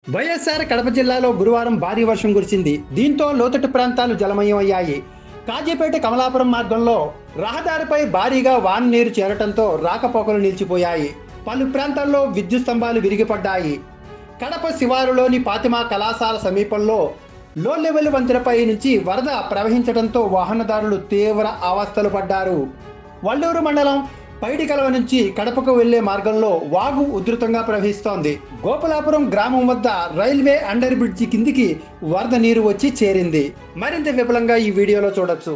వైఎస్ఆర్ కడప జిల్లాలో గురువారం భారీ వర్షం కురిసింది. దీంతో లోతట్టు ప్రాంతాలు జలమయం అయ్యాయి. కాజీపేట కమలాపురం మార్గంలో రహదారిపై భారీగా వాన నీరు చేరటంతో రాకపోకలు నిలిచిపోయాయి. పలు ప్రాంతాల్లో విద్యుత్ స్తంభాలు విరిగిపడ్డాయి. కడప శివారులోని ఫాతిమా కళాశాల సమీపంలో లో లెవెల్ వంతెనపై నుంచి వరద ప్రవహించడంతో వాహనదారులు తీవ్ర అవస్థలు పడ్డారు. వల్లూరు మండలం పైడికలవ నుంచి కడపకు వెళ్లే మార్గంలో వాగు ఉధృతంగా ప్రవహిస్తోంది. గోపాలాపురం గ్రామం వద్ద రైల్వే అండర్ బ్రిడ్జి కిందికి వరద నీరు వచ్చి చేరింది. మరింత విపులంగా ఈ వీడియోలో చూడొచ్చు.